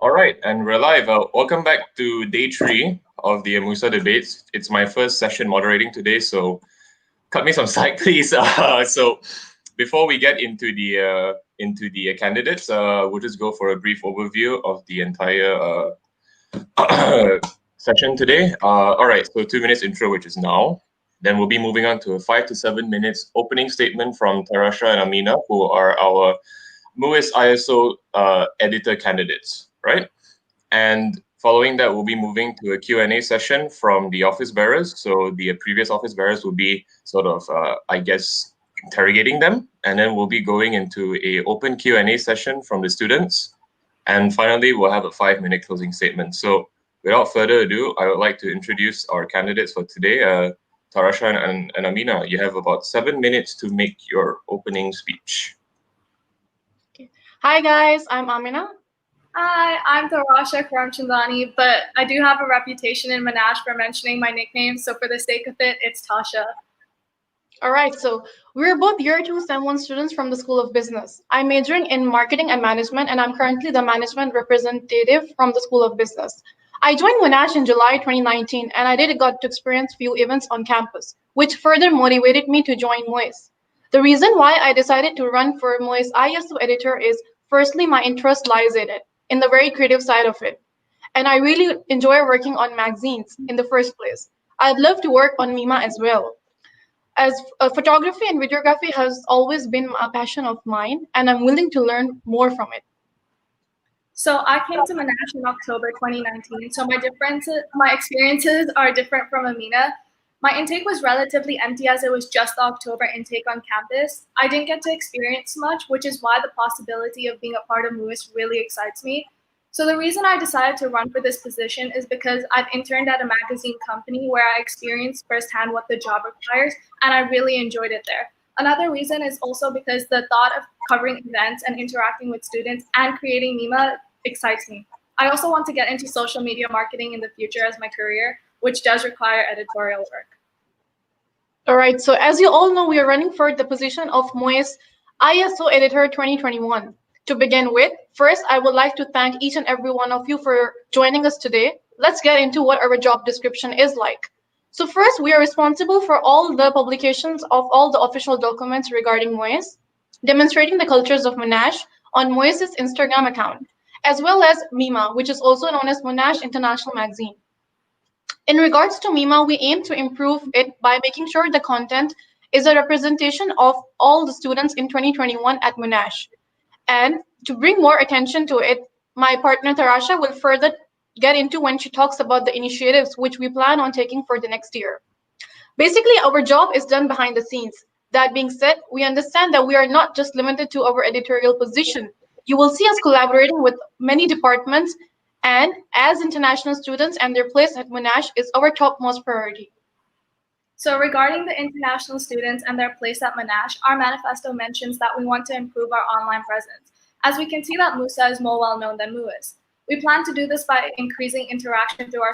All right, and we're live. Welcome back to day 3 of the MUSA debates. It's my first session moderating today, so cut me some slack, please. So before we get into the candidates, we'll just go for a brief overview of the entire session today. All right, so 2 minutes intro, which is now. Then we'll be moving on to a 5 to 7 minutes opening statement from Tarasha and Amina, who are our MUISS ISO editor candidates, right? And following that, we'll be moving to a Q&A session from the office bearers. So the previous office bearers will be sort of, interrogating them. And then we'll be going into a open Q&A session from the students. And finally, we'll have a 5-minute closing statement. So without further ado, I would like to introduce our candidates for today. Tarasha and Amina, you have about 7 minutes to make your opening speech. Hi guys, I'm Amina. Hi, I'm Tarasha Karamchandani, but I do have a reputation in Monash for mentioning my nickname, so for the sake of it, it's Tasha. All right, so we're both year 2 Sem 1 students from the School of Business. I'm majoring in marketing and management, and I'm currently the management representative from the School of Business. I joined Monash in July 2019, and I did got to experience few events on campus, which further motivated me to join MUISS. The reason why I decided to run for MUISS ISO editor is, firstly, my interest lies in the very creative side of it. And I really enjoy working on magazines in the first place. I'd love to work on MIMA as well. As photography and videography has always been a passion of mine, and I'm willing to learn more from it. So I came to Monash in October 2019, so my experiences are different from Amina. My intake was relatively empty as it was just the October intake on campus. I didn't get to experience much, which is why the possibility of being a part of MUISS really excites me. So the reason I decided to run for this position is because I've interned at a magazine company where I experienced firsthand what the job requires, and I really enjoyed it there. Another reason is also because the thought of covering events and interacting with students and creating MIMA excites me. I also want to get into social media marketing in the future as my career, which does require editorial work. All right, so as you all know, we are running for the position of MUISS ISO Editor 2021. To begin with, first, I would like to thank each and every one of you for joining us today. Let's get into what our job description is like. So first, we are responsible for all the publications of all the official documents regarding MUISS, demonstrating the cultures of Monash on MUISS's Instagram account, as well as MIMA, which is also known as Monash International Magazine. In regards to MIMA, we aim to improve it by making sure the content is a representation of all the students in 2021 at Monash. And to bring more attention to it, my partner Tarasha will further get into when she talks about the initiatives which we plan on taking for the next year. Basically, our job is done behind the scenes. That being said, we understand that we are not just limited to our editorial position. You will see us collaborating with many departments, and as international students and their place at Monash is our topmost priority. So regarding the international students and their place at Monash, our manifesto mentions that we want to improve our online presence, as we can see that MUSA is more well-known than MUISS. We plan to do this by increasing interaction through our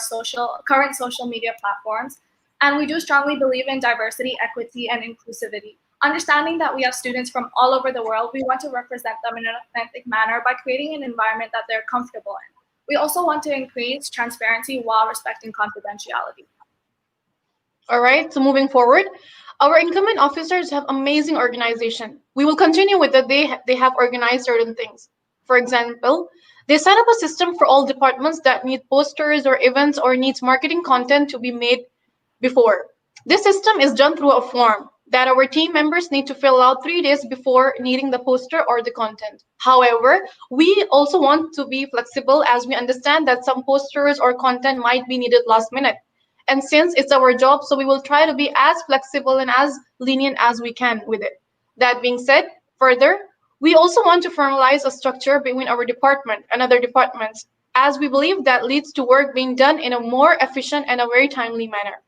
current social media platforms, and we do strongly believe in diversity, equity, and inclusivity. Understanding that we have students from all over the world, we want to represent them in an authentic manner by creating an environment that they're comfortable in. We also want to increase transparency while respecting confidentiality. All right, so moving forward, our incumbent officers have amazing organization. We will continue with that they have organized certain things. For example, they set up a system for all departments that need posters or events or needs marketing content to be made before. This system is done through a form that our team members need to fill out 3 days before needing the poster or the content. However, we also want to be flexible as we understand that some posters or content might be needed last minute. And since it's our job, so we will try to be as flexible and as lenient as we can with it. That being said, further, we also want to formalize a structure between our department and other departments, as we believe that leads to work being done in a more efficient and a very timely manner.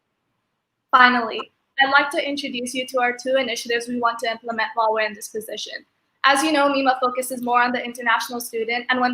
Finally, I'd like to introduce you to our 2 initiatives we want to implement while we're in this position. As you know, MIMA focuses more on the international student, and when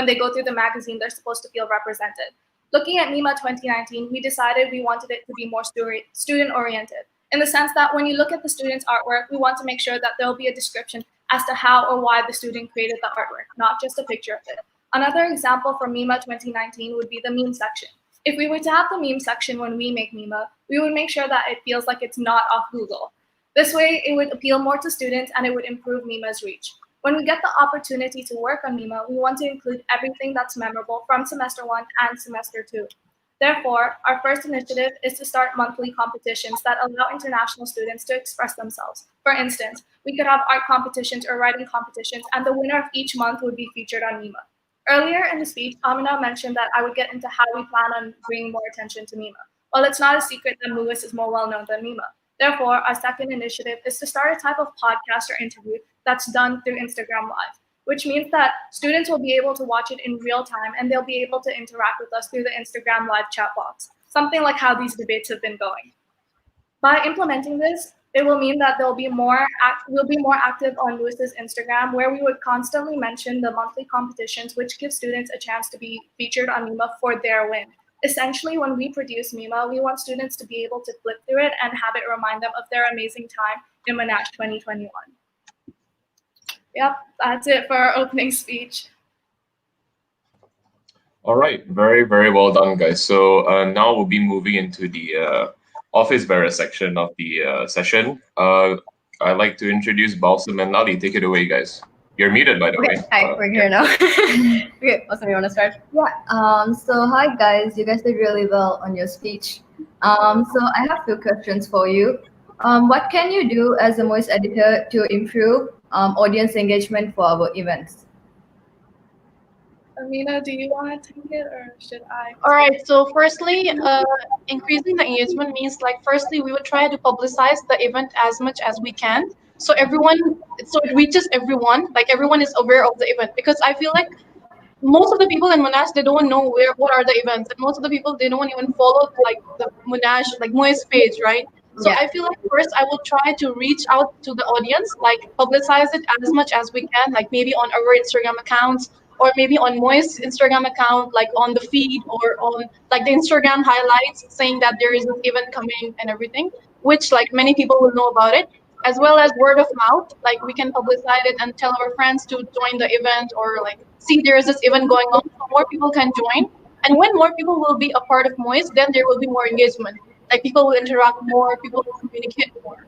they go through the magazine, they're supposed to feel represented. Looking at MIMA 2019, we decided we wanted it to be more student-oriented, in the sense that when you look at the student's artwork, we want to make sure that there'll be a description as to how or why the student created the artwork, not just a picture of it. Another example for MIMA 2019 would be the meme section. If we were to have the meme section when we make MIMA, we would make sure that it feels like it's not off Google. This way, it would appeal more to students and it would improve MIMA's reach. When we get the opportunity to work on MIMA, we want to include everything that's memorable from semester 1 and semester 2. Therefore, our first initiative is to start monthly competitions that allow international students to express themselves. For instance, we could have art competitions or writing competitions, and the winner of each month would be featured on MIMA. Earlier in the speech, Amina mentioned that I would get into how we plan on bringing more attention to MIMA. Well, it's not a secret that MUISS is more well-known than MIMA. Therefore, our second initiative is to start a type of podcast or interview that's done through Instagram Live, which means that students will be able to watch it in real time and they'll be able to interact with us through the Instagram Live chat box, something like how these debates have been going. By implementing this, it will mean that we'll be more active on MUISS's Instagram, where we would constantly mention the monthly competitions, which give students a chance to be featured on MIMA for their win. Essentially, when we produce MIMA, we want students to be able to flip through it and have it remind them of their amazing time in Monash 2021. Yep, that's it for our opening speech. All right, very, very well done, guys. So now we'll be moving into the office bearer section of the session. I'd like to introduce Balsam and Lali. Take it away, guys. You're muted, by the way. Hi, we're here now. Okay, Balsam, you want to start? Yeah. So hi guys, you guys did really well on your speech. So I have 2 questions for you. What can you do as a MUISS editor to improve audience engagement for our events? Amina, do you want to take it or should I? All right, so firstly, increasing the engagement means firstly, we would try to publicize the event as much as we can. So it reaches everyone, everyone is aware of the event, because I feel like most of the people in Monash, they don't know what are the events, and most of the people, they don't even follow the Monash, MUISS page, right? So yeah. I feel like first I will try to reach out to the audience, publicize it as much as we can, maybe on our Instagram accounts, or maybe on MUISS Instagram account, on the feed, or on the Instagram highlights saying that there is an event coming and everything, which many people will know about it, as well as word of mouth. We can publicize it and tell our friends to join the event, or see there is this event going on, so more people can join. And when more people will be a part of MUISS, then there will be more engagement. People will interact more, people will communicate more.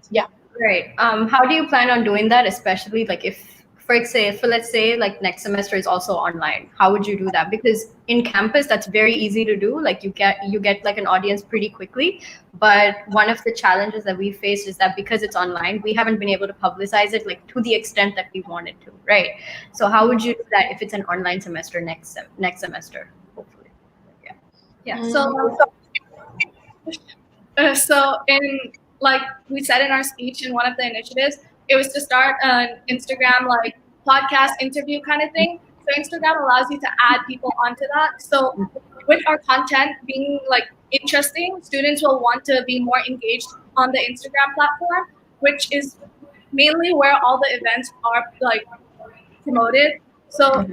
Yeah. Right. How do you plan on doing that, especially if, let's say next semester is also online? How would you do that? Because in campus, that's very easy to do. You get an audience pretty quickly. But one of the challenges that we faced is that because it's online, we haven't been able to publicize it to the extent that we wanted to, right? So how would you do that if it's an online semester next semester, hopefully? Yeah. So in we said in our speech in one of the initiatives, it was to start an Instagram podcast interview kind of thing. So Instagram allows you to add people onto that. So with our content being interesting, students will want to be more engaged on the Instagram platform, which is mainly where all the events are promoted. So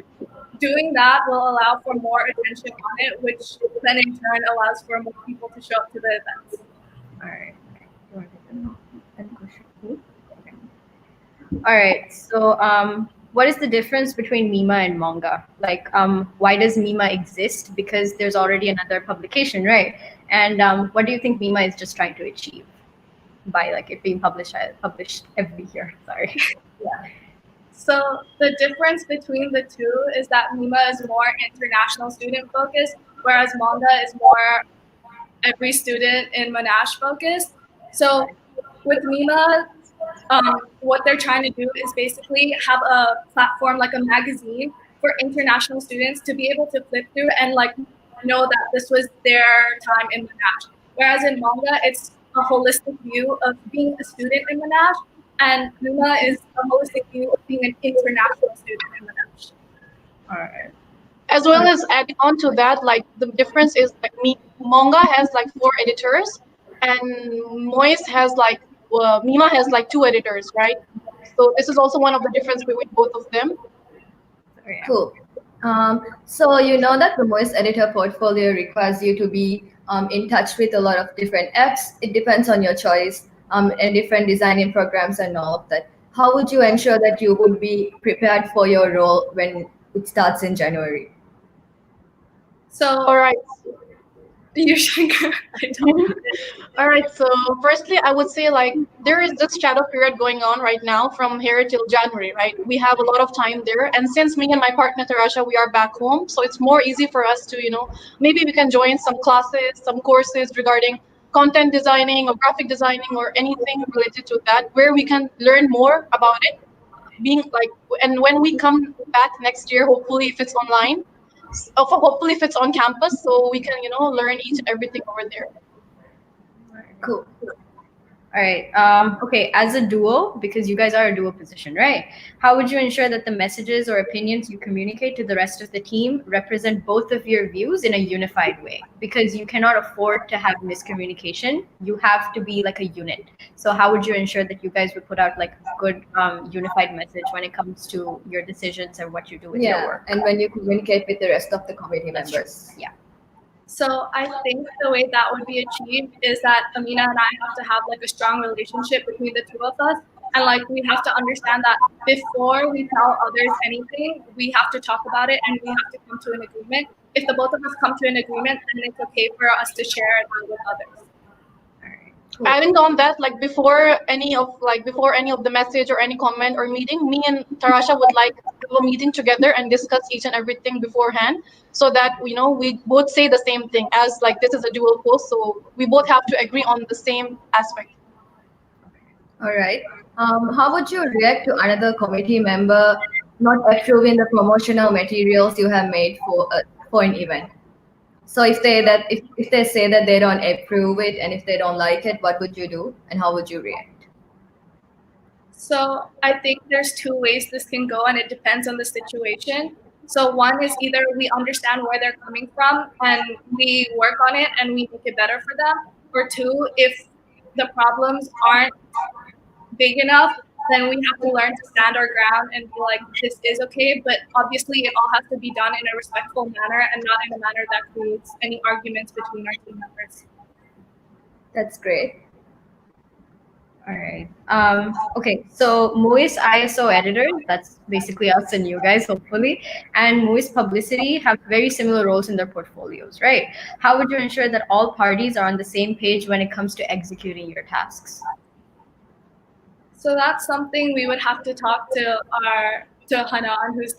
doing that will allow for more attention on it, which then in turn allows for more people to show up to the events. All right. All right. So what is the difference between MIMA and manga? Why does MIMA exist? Because there's already another publication, right? And what do you think MIMA is just trying to achieve by it being published every year? Sorry. Yeah. So the difference between the two is that MIMA is more international student focused, whereas manga is more every student in Monash focused. So with MIMA, what they're trying to do is basically have a platform like a magazine for international students to be able to flip through and know that this was their time in Monash. Whereas in manga, it's a holistic view of being a student in Monash, and MIMA is a holistic view of being an international student in Monash. All right. As well as adding on to that, the difference is manga has 4 editors, and MUISS has MIMA has 2 editors, right? So this is also one of the difference between both of them. Cool. So you know that the MUISS editor portfolio requires you to be in touch with a lot of different apps. It depends on your choice and different designing programs and all of that. How would you ensure that you would be prepared for your role when it starts in January? So, All right. you should go. I don't. All right. So firstly, I would say like there is this shadow period going on right now from here till January, right? We have a lot of time there, and since me and my partner Tarasha, we are back home, so it's more easy for us to, maybe we can join some classes, some courses regarding content designing or graphic designing or anything related to that, where we can learn more about it. Being like, and when we come back next year, hopefully if it's online, hopefully if it's on campus, so we can, learn each and everything over there. Cool. All right. Okay. As a duo, because you guys are a duo position, right? How would you ensure that the messages or opinions you communicate to the rest of the team represent both of your views in a unified way? Because you cannot afford to have miscommunication. You have to be like a unit. So how would you ensure that you guys would put out like a good unified message when it comes to your decisions and what you do with your work? And when you communicate with the rest of the committee members. Yeah. So I think the way that would be achieved is that Amina and I have to have like a strong relationship between the two of us. And like we have to understand that before we tell others anything, we have to talk about it and we have to come to an agreement. If the both of us come to an agreement, then it's okay for us to share it with others. Cool. Adding on that, like before any of the message or any comment or meeting, me and Tarasha would like have a meeting together and discuss each and everything beforehand, so that we both say the same thing, as like this is a dual post, so we both have to agree on the same aspect. All right. How would you react to another committee member not approving the promotional materials you have made for an event? So if they say that they don't approve it and if they don't like it, what would you do and how would you react? So I think there's two ways this can go and it depends on the situation. So one is either we understand where they're coming from and we work on it and we make it better for them. Or two, if the problems aren't big enough, then we have to learn to stand our ground and be like, this is okay, but obviously it all has to be done in a respectful manner and not in a manner that creates any arguments between our team members. That's great. All right. Okay, so MUISS ISO editors, that's basically us and you guys, hopefully, and MUISS publicity have very similar roles in their portfolios, right? How would you ensure that all parties are on the same page when it comes to executing your tasks? So that's something we would have to talk to Hanan, who's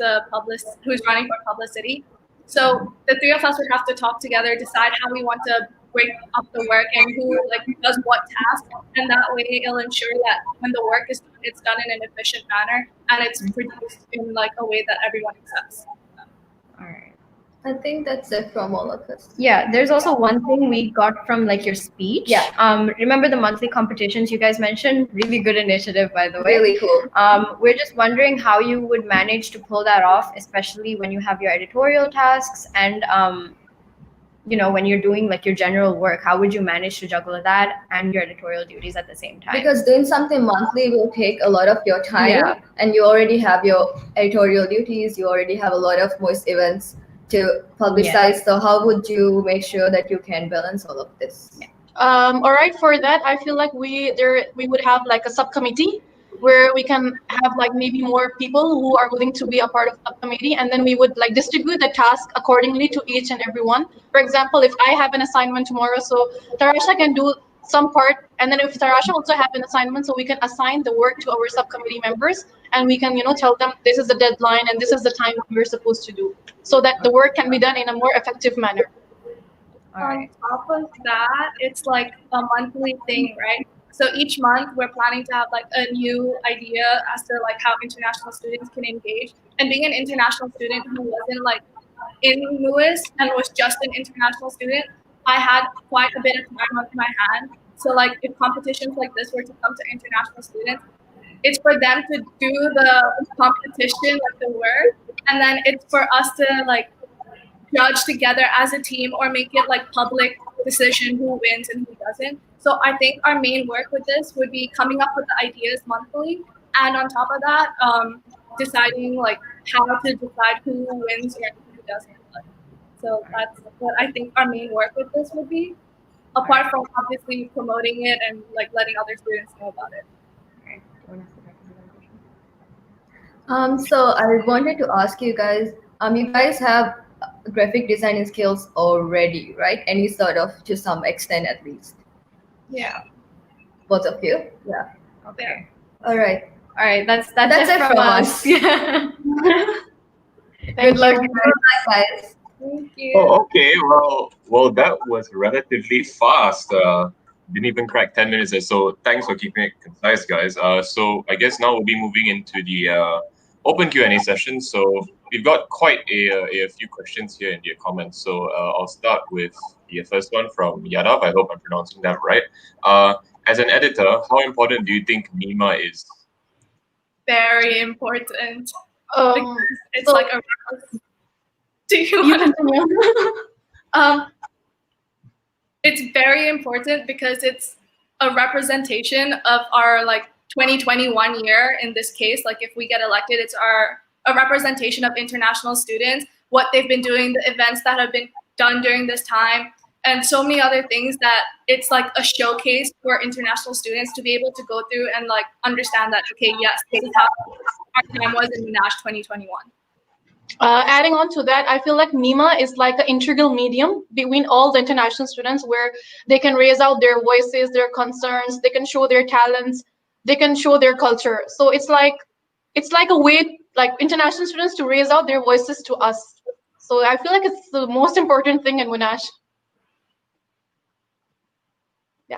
running for publicity. So the three of us would have to talk together, decide how we want to break up the work and who does what task, and that way it'll ensure that when the work is done, it's done in an efficient manner and it's produced in a way that everyone accepts. All right. I think that's it from all of us. Yeah, there's also one thing we got from your speech. Yeah. Remember the monthly competitions you guys mentioned? Really good initiative, by the way. Really cool. We're just wondering how you would manage to pull that off, especially when you have your editorial tasks and when you're doing your general work. How would you manage to juggle that and your editorial duties at the same time? Because doing something monthly will take a lot of your time, and you already have your editorial duties. You already have a lot of MUISS events to publicize. So how would you make sure that you can balance all of this? All right, for that, I feel like we would have a subcommittee where we can have maybe more people who are willing to be a part of the subcommittee, and then we would distribute the task accordingly to each and every one. For example, if I have an assignment tomorrow, so Tarasha can do some part, and then if Tarasha also have an assignment, so we can assign the work to our subcommittee members, and we can tell them this is the deadline and this is the time we're supposed to do, so that the work can be done in a more effective manner. On top of that, it's a monthly thing, right? So each month we're planning to have a new idea as to how international students can engage. And being an international student who wasn't in MUISS and was just an international student, I had quite a bit of time on my hand. So if competitions like this were to come to international students, it's for them to do the competition, the work, and then it's for us to judge together as a team or make it public decision who wins and who doesn't. So I think our main work with this would be coming up with the ideas monthly, and on top of that, deciding how to decide who wins or who doesn't. So that's what I think our main work with this would be, apart from obviously promoting it and letting other students know about it. So I wanted to ask you guys, You guys have graphic designing skills already, right? Any sort of, to some extent at least. Yeah. Both of you? Yeah. Okay. All right. All right. That's it from from us. us. Yeah. Thank Good luck. you. Good luck, guys. Thank you. Oh, okay. Well, that was relatively fast. Didn't even crack 10 minutes or so. Thanks for keeping it concise, guys. So I guess now we'll be moving into the open Q&A session. So we've got quite a few questions here in the comments. So I'll start with the first one from Yadav. I hope I'm pronouncing that right. As an editor, how important do you think MIMA is? Very important. It's so like a. Do you you want continue. It's very important because it's a representation of our like 2021 year in this case. Like if we get elected, it's a representation of international students, what they've been doing, the events that have been done during this time, and so many other things that it's like a showcase for international students to be able to go through and like understand that, okay, yes, this is how our time was in MUNASH 2021. Adding on to that, I feel like MIMA is like an integral medium between all the international students where they can raise out their voices, their concerns, they can show their talents, they can show their culture. So it's like a way like international students to raise out their voices to us. So I feel like it's the most important thing in MUNASH. Yeah.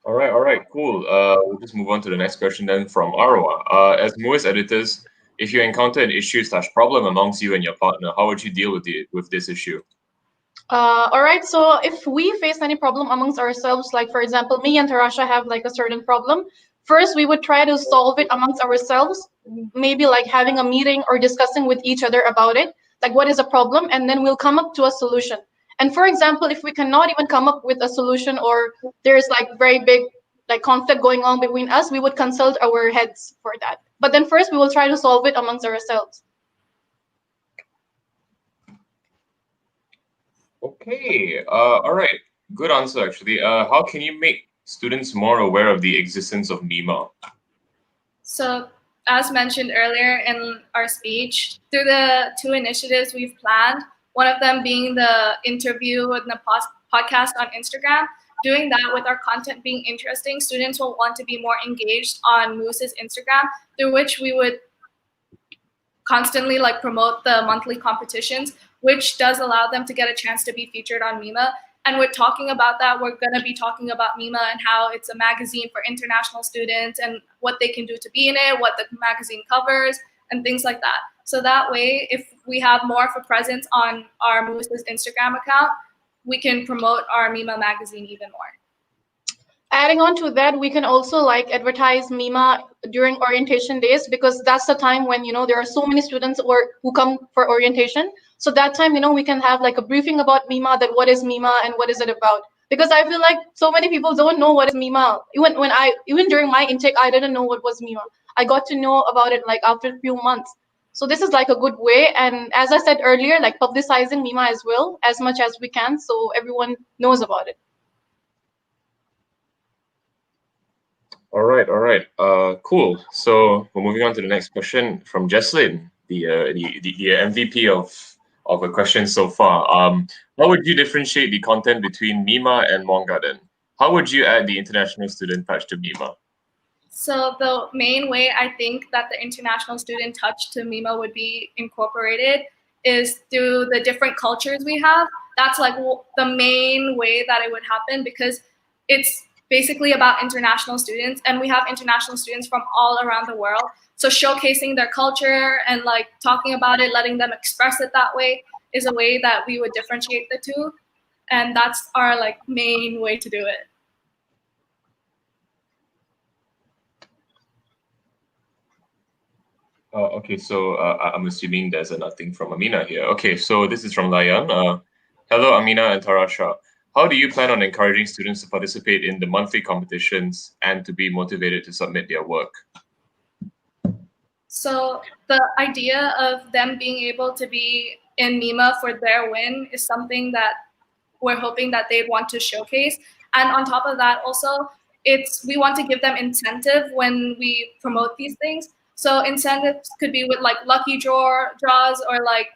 All right, cool. We'll just move on to the next question then from Arwa. As MUISS editors, if you encounter an issue/problem amongst you and your partner, how would you deal with this issue? All right, so if we face any problem amongst ourselves, like for example, me and Tarasha have like a certain problem, first we would try to solve it amongst ourselves, maybe like having a meeting or discussing with each other about it, like what is a problem, and then we'll come up to a solution. And for example, if we cannot even come up with a solution or there's like very big like conflict going on between us, we would consult our heads for that. But then first we will try to solve it amongst ourselves. Okay, all right. Good answer, actually. How can you make students more aware of the existence of MIMA? So, as mentioned earlier in our speech, through the two initiatives we've planned, one of them being the interview with the podcast on Instagram, doing that with our content being interesting, students will want to be more engaged on MUISS's Instagram, through which we would constantly like promote the monthly competitions, which does allow them to get a chance to be featured on MIMA. And we're talking about that. We're going to be talking about MIMA and how it's a magazine for international students and what they can do to be in it, what the magazine covers, and things like that. So that way, if we have more of a presence on our MUISS's Instagram account, we can promote our MIMA magazine even more. Adding on to that, we can also like advertise MIMA during orientation days, because that's the time when, you know, there are so many students who come for orientation. So that time, you know, we can have like a briefing about MIMA, that what is MIMA and what is it about. Because I feel like so many people don't know what is MIMA. Even during my intake, I didn't know what was MIMA. I got to know about it like after a few months. So this is like a good way. And as I said earlier, like publicizing MIMA as well, as much as we can, so everyone knows about it. All right. Cool. So we're moving on to the next question from Jesslyn, the MVP of a question so far. How would you differentiate the content between MIMA and Mongarden? How would you add the international student touch to MIMA? So the main way I think that the international student touch to MIMA would be incorporated is through the different cultures we have. That's like the main way that it would happen, because it's basically about international students, and we have international students from all around the world. So showcasing their culture and like talking about it, letting them express it that way is a way that we would differentiate the two. And that's our like main way to do it. Okay, so I'm assuming there's a nothing from Amina here. Okay, so this is from Layan. Hello, Amina and Tarasha. How do you plan on encouraging students to participate in the monthly competitions and to be motivated to submit their work? So the idea of them being able to be in MIMA for their win is something that we're hoping that they'd want to showcase. And on top of that, also, we want to give them incentive when we promote these things. So incentives could be with like lucky draws or like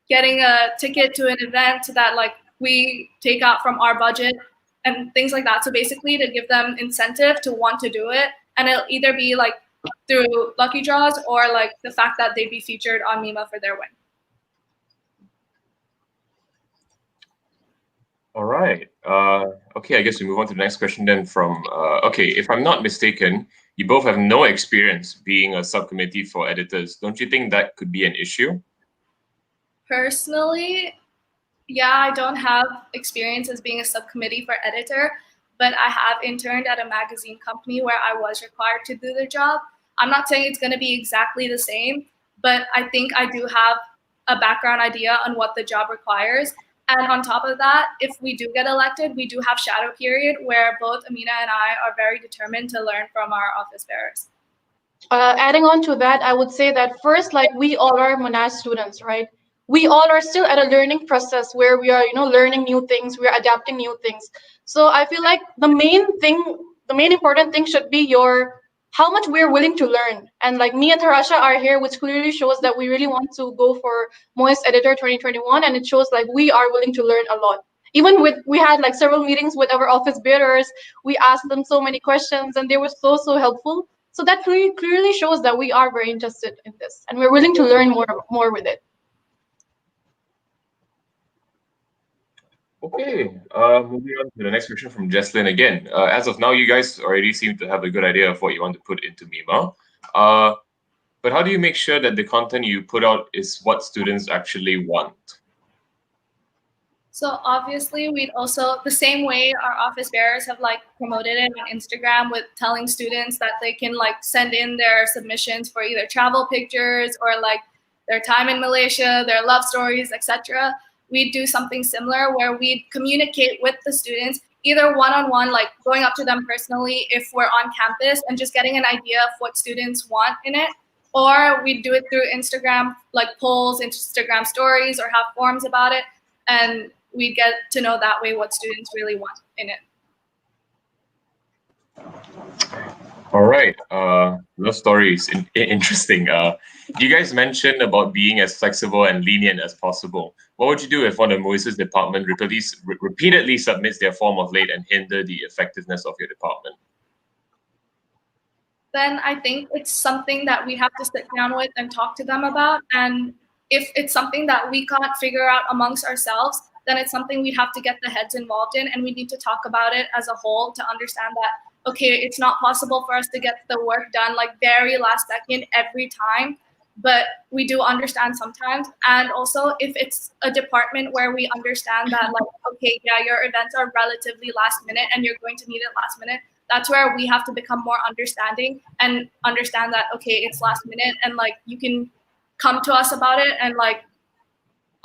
getting a ticket to an event that like we take out from our budget and things like that. So basically to give them incentive to want to do it, and it'll either be like through lucky draws or like the fact that they'd be featured on MIMA for their win. All right. Okay, I guess we move on to the next question then from, okay, if I'm not mistaken, you both have no experience being a subcommittee for editors. Don't you think that could be an issue? Personally, yeah, I don't have experience as being a subcommittee for editor, but I have interned at a magazine company where I was required to do the job. I'm not saying it's going to be exactly the same, but I think I do have a background idea on what the job requires. And on top of that, if we do get elected, we do have shadow period where both Amina and I are very determined to learn from our office bearers. Adding on to that, I would say that first, like we all are MUISS students, right? We all are still at a learning process where we are, learning new things, we are adapting new things. So I feel like the main important thing should be how much we're willing to learn. And like me and Tarasha are here, which clearly shows that we really want to go for MUISS Editor 2021, and it shows like we are willing to learn a lot. Even we had like several meetings with our office bearers, we asked them so many questions, and they were so helpful. So that clearly shows that we are very interested in this, and we're willing to learn more with it. Okay, moving on to the next question from Jesslyn again. As of now, you guys already seem to have a good idea of what you want to put into MIMA. But how do you make sure that the content you put out is what students actually want? So obviously we'd also, the same way our office bearers have like promoted it on Instagram with telling students that they can like send in their submissions for either travel pictures or like their time in Malaysia, their love stories, etc. We'd do something similar where we'd communicate with the students, either one-on-one, like going up to them personally if we're on campus and just getting an idea of what students want in it, or we'd do it through Instagram, like polls, Instagram stories, or have forums about it, and we get to know that way what students really want in it. All right. Love stories. Interesting. You guys mentioned about being as flexible and lenient as possible. What would you do if one of MUISS's department repeatedly submits their form of late and hinder the effectiveness of your department? Then I think it's something that we have to sit down with and talk to them about. And if it's something that we can't figure out amongst ourselves, then it's something we have to get the heads involved in, and we need to talk about it as a whole to understand that, okay, it's not possible for us to get the work done like very last second every time, but we do understand sometimes. And also if it's a department where we understand that like, okay, yeah, your events are relatively last minute and you're going to need it last minute, that's where we have to become more understanding and understand that, okay, it's last minute and like you can come to us about it and like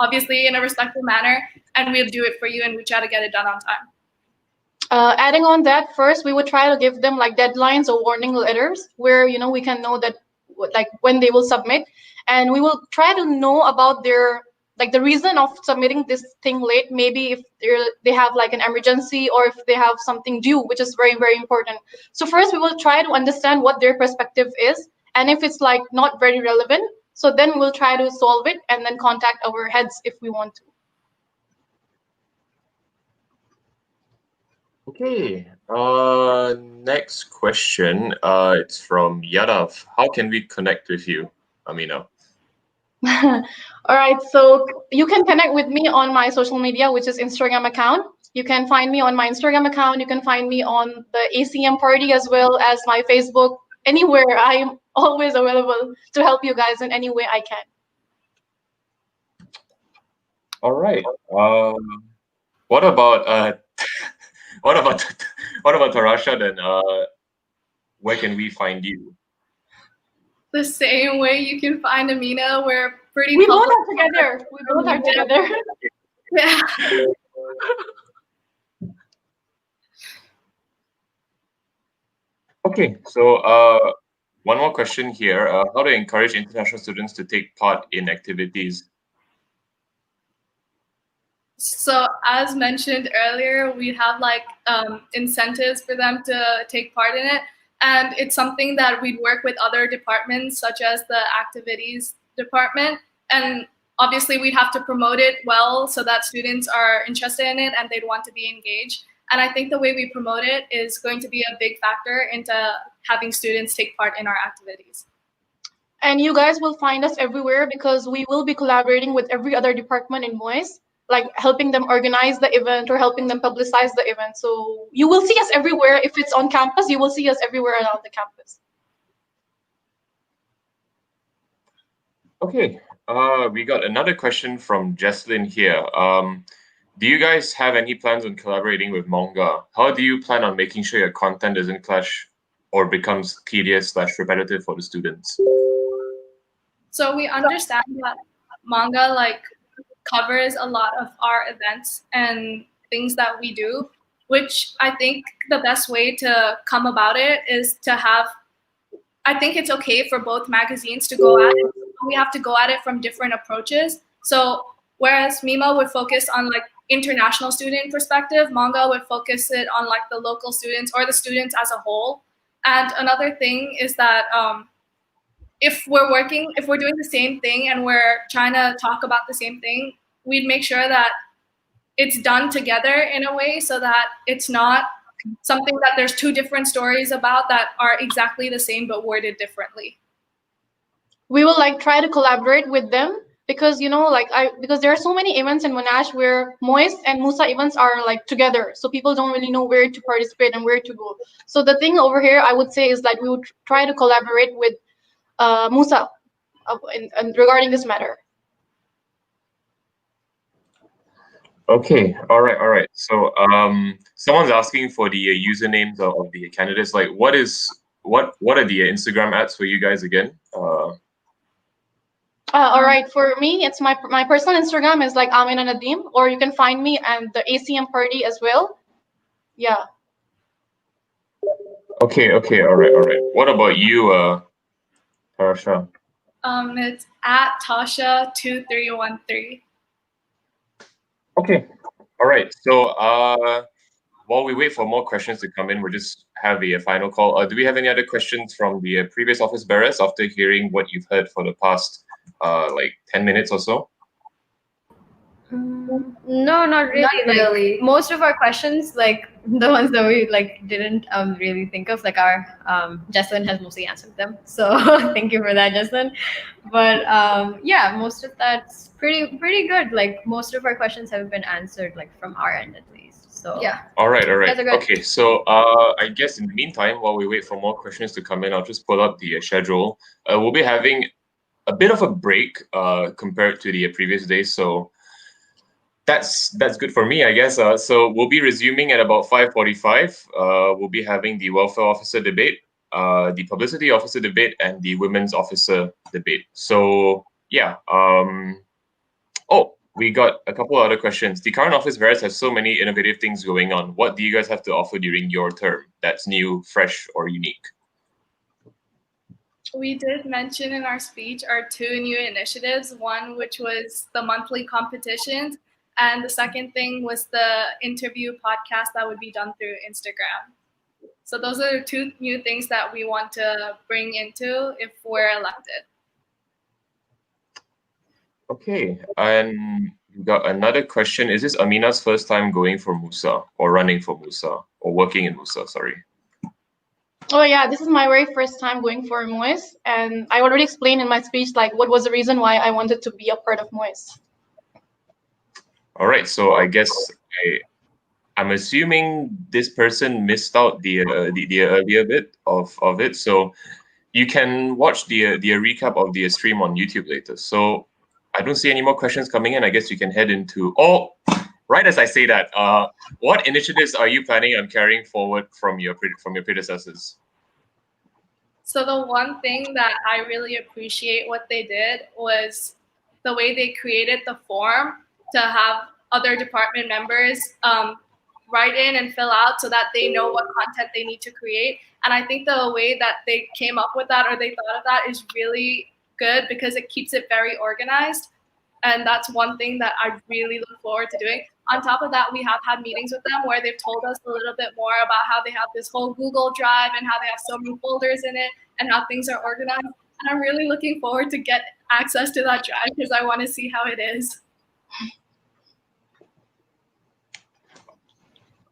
obviously in a respectful manner, and we'll do it for you and we try to get it done on time. Adding on that, first we would try to give them like deadlines or warning letters where we can know that like when they will submit, and we will try to know about their like the reason of submitting this thing late. Maybe if they have like an emergency or if they have something due, which is very important. So first we will try to understand what their perspective is, and if it's like not very relevant, so then we'll try to solve it and then contact our heads if we want to. Okay. Next question. It's from Yadav. How can we connect with you, Amina? All right, so you can connect with me on my social media, which is Instagram account. You can find me on my Instagram account. You can find me on the ACM party as well as my Facebook. Anywhere, I'm always available to help you guys in any way I can. All right. What about what about Tarasha then? Where can we find you? The same way you can find Amina, we're pretty. We both are together. We both are together. Yeah. Okay, so one more question here. How to encourage international students to take part in activities? So as mentioned earlier, we have like incentives for them to take part in it. And it's something that we'd work with other departments, such as the activities department. And obviously we'd have to promote it well so that students are interested in it and they'd want to be engaged. And I think the way we promote it is going to be a big factor into having students take part in our activities. And you guys will find us everywhere because we will be collaborating with every other department in MUISS, like helping them organize the event or helping them publicize the event. So you will see us everywhere. If it's on campus, you will see us everywhere around the campus. Okay, we got another question from Jesslyn here. Do you guys have any plans on collaborating with Manga? How do you plan on making sure your content doesn't clash or becomes tedious/repetitive for the students? So we understand that manga covers a lot of our events and things that we do, which I think the best way to come about it is to have, I think it's okay for both magazines to go at it. We have to go at it from different approaches. So whereas Mima would focus on international student perspective, manga would focus it on the local students or the students as a whole. And another thing is that if we're doing the same thing and we're trying to talk about the same thing, we'd make sure that it's done together in a way so that it's not something that there's two different stories about that are exactly the same but worded differently. We will try to collaborate with them because because there are so many events in Monash where MUISS and MUSA events are together, so people don't really know where to participate and where to go. So the thing over here I would say is that we would try to collaborate with MUSA regarding this matter. Okay, all right. So someone's asking for the usernames of the candidates. What are the Instagram ads for you guys again? All right, for me, it's my personal Instagram is Amina Nadim, or you can find me at the ACM party as well. Yeah. Okay, all right. What about you, Tarasha? It's at Tasha2313. Okay, all right. So while we wait for more questions to come in, we'll just have a final call. Do we have any other questions from the previous office bearers after hearing what you've heard for the past 10 minutes or so? No, not really. Not really. Most of our questions, the ones that we didn't really think of, our Jesslyn has mostly answered them. So thank you for that, Jesslyn. But yeah, most of that's pretty good. Most of our questions have been answered from our end at least. So Yeah. All right. That's a good- Okay, so I guess in the meantime, while we wait for more questions to come in, I'll just pull up the schedule. We'll be having a bit of a break compared to the previous days, so that's good for me, I guess. So we'll be resuming at about 5:45. We'll be having the welfare officer debate, the publicity officer debate, and the women's officer debate. So yeah. Oh, we got a couple other questions. The current office bearers have so many innovative things going on. What do you guys have to offer during your term that's new, fresh, or unique? We did mention in our speech our two new initiatives, one which was the monthly competitions, and the second thing was the interview podcast that would be done through Instagram. So those are the two new things that we want to bring into if we're elected. Okay, and we got another question. Is this Amina's first time going for MUSA or running for MUSA or working in MUSA? Sorry. Oh yeah, this is my very first time going for MUISS, and I already explained in my speech what was the reason why I wanted to be a part of MUISS. All right, so I guess I'm assuming this person missed out the earlier bit of it, so you can watch the recap of the stream on YouTube later. So I don't see any more questions coming in. I guess you can head into. Oh, right as I say that, what initiatives are you planning on carrying forward from your predecessors? So the one thing that I really appreciate what they did was the way they created the form to have other department members write in and fill out so that they know what content they need to create. And I think the way that they came up with that or they thought of that is really good because it keeps it very organized. And that's one thing that I really look forward to doing. On top of that, we have had meetings with them where they've told us a little bit more about how they have this whole Google Drive and how they have so many folders in it and how things are organized. And I'm really looking forward to get access to that drive because I want to see how it is.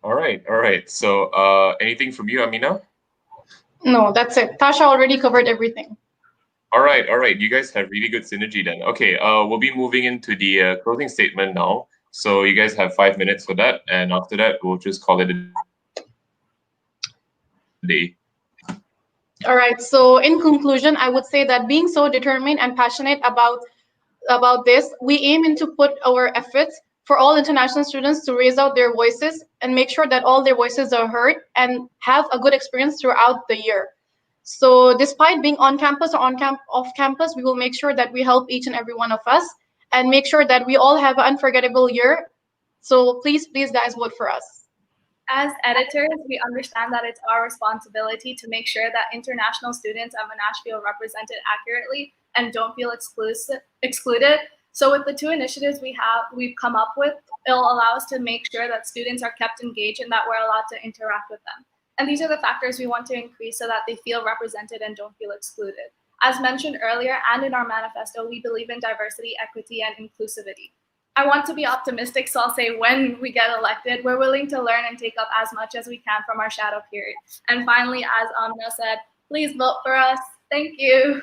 All right. So anything from you, Amina? No, that's it. Tasha already covered everything. All right. You guys have really good synergy then. Okay, we'll be moving into the closing statement now. So you guys have 5 minutes for that, and after that, we'll just call it a day. All right. So in conclusion, I would say that being so determined and passionate about this, we aim to put our efforts for all international students to raise out their voices and make sure that all their voices are heard and have a good experience throughout the year. So despite being on campus or off campus, we will make sure that we help each and every one of us and make sure that we all have an unforgettable year. So please guys, vote for us. As editors, we understand that it's our responsibility to make sure that international students at Monash feel represented accurately and don't feel excluded. So with the 2 initiatives we've come up with, it'll allow us to make sure that students are kept engaged and that we're allowed to interact with them. And these are the factors we want to increase so that they feel represented and don't feel excluded. As mentioned earlier, and in our manifesto, we believe in diversity, equity, and inclusivity. I want to be optimistic, so I'll say when we get elected, we're willing to learn and take up as much as we can from our shadow period. And finally, as Amna said, please vote for us. Thank you.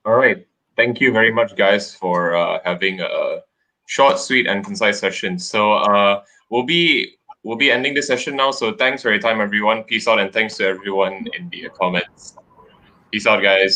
All right. Thank you very much, guys, for having a short, sweet, and concise session. So we'll be ending the session now. So thanks for your time, everyone. Peace out, and thanks to everyone in the comments. Peace out, guys.